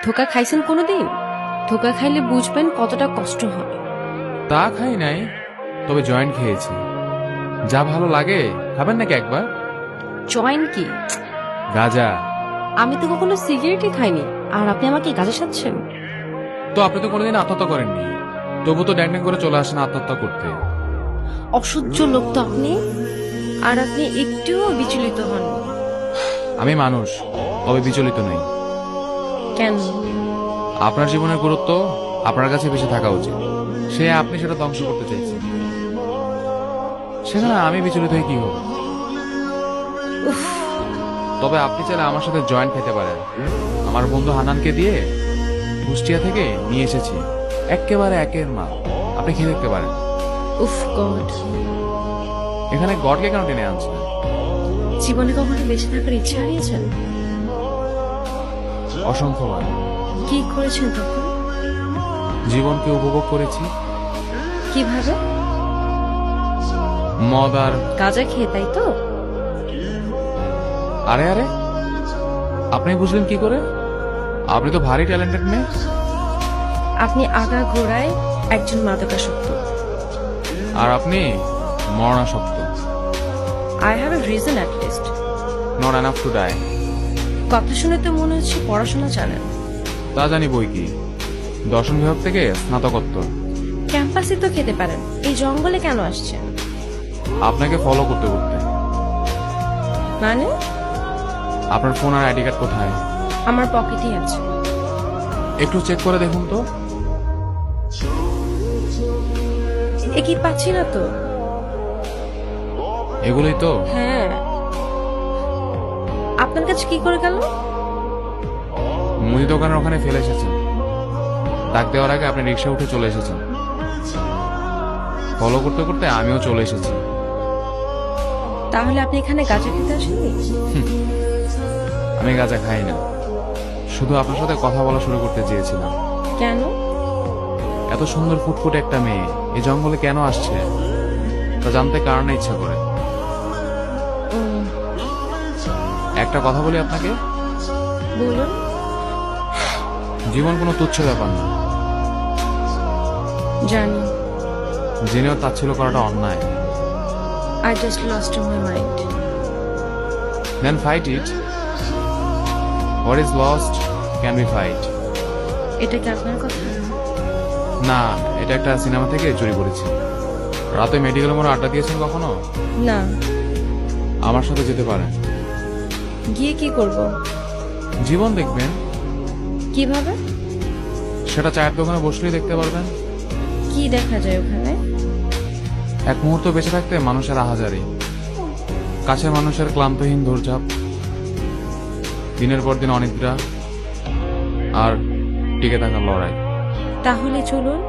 ধোকা খাইছেন কোনোদিন? ধোকা খাইলে বুঝবেন কতটা কষ্ট হয়। তা খাই নাই, তবে জয়েন্ট খেয়েছি। যা ভালো লাগে, খাবেন নাকি একবার? জয়েন কি? গাঁজা। আমি তো কখনো সিগারেটই খাইনি, আর আপনি আমাকে গাঁজা সাজছেন? তো আপনি তো কোনোদিন আত্মহত্যা করেননি, তবু তো ড্যাং ড্যাং করে চলে আসেন আত্মহত্যা করতে। অসহ্য লোক তো আপনি। আর আপনি একটুও বিচলিত হন? আমি মানুষ, তবে বিচলিত নই। কেন? আপনার জীবনের গুরুত্ব আপনার কাছে বেশি থাকা উচিত। সে আপনি সেটা ধ্বংস করতে চাইছেন, সেখানে আমি বিচলিত হয়ে কি হব? উফ, তবে আপনি চাইলে আমার সাথে জয়েন্ট খেতে পারেন। আমার বন্ধু হানানকে দিয়ে কুষ্টিয়া থেকে নিয়ে এসেছি, একেবারে একের মাল। আপনি খেয়ে দেখতে পারেন। উফ গড। এখানে গডকে কেন টেনে আনছেন? জীবনে কখনো বেঁচে থাকার ইচ্ছা হারিয়েছেন? অসংখ্যবার। কি করেছেন তখন? জীবনকে উপভোগ করেছি। কিভাবে? মদ আর গাঁজা খেয়ে, তাই তো? আরে আরে, আপনি বুঝলেন কি করে? আপনি তো ভারী ট্যালেন্টেড মেয়ে। আপনি আগা ঘোড়ায় একজন মাদকাসক্ত। আর আপনি মরণাসক্ত। I have a reason at least. Not enough to die. কথা শুনে তো মনে হচ্ছে পড়াশোনা জানেন। তা জানি বই কি, দর্শন বিভাগ থেকে স্নাতকোত্তর। ক্যাম্পাসে তো খেতে পারেন, এই জঙ্গলে কেন আসছেন? আপনাকে ফলো করতে করতে। মানে? আপনার ফোন আর আইডি কার্ড কোথায়? আমার পকেটেই আছে। একটু চেক করে দেখুন তো। এ কি পাচ্ছি না তো। এগুলোই তো। হ্যাঁ। আপনার কাছে কি করে গেল? মুদি দোকানের ওখানে ফেলে এসেছেন। ডাক দেওয়ার আগে আপনি রিক্সা উঠে চলে এসেছেন। ফলো করতে করতে আমিও চলে এসেছি। তাহলে আপনি এখানে গাঁজা খেতে আসেননি? আমি গাঁজা খাই না, শুধু আপনার সাথে কথা বলা শুরু করতে চেয়েছিলাম। কেন? এত সুন্দর ফুটফুটে একটা মেয়ে এই জঙ্গলে কেন আসছে তা জানতে কারণে ইচ্ছা করে। উম, একটা কথা বলি আপনাকে, বলুন। জীবন কোনো তুচ্ছ ব্যাপার না। জানি। জেনেও তাচ্ছিল্য করাটা অন্যায়। I just lost my mind. Then fight it. What is lost can be fight. এটা কি আপনার কথা? না, এটা একটা সিনেমা থেকে চুরি করেছি। রাতে মেডিকেল মোড়ে আড্ডা দিয়েছেন কখনো? না। আমার সাথে যেতে পারেন। গিয়ে কি করব? জীবন দেখবেন। কিভাবে? সেটা চায়ের দোকানে বসলেই দেখতে পারবেন। কি দেখা যায় ওখানে? এক মুহূর্ত বেঁচে থাকতে মানুষের আহাজারি, কাছের মানুষের ক্লান্তহীন দৌড়ঝাঁপ, দিনের পর দিন অনিদ্রা, আর টিকে থাকার লড়াই। তাহলে চলুন।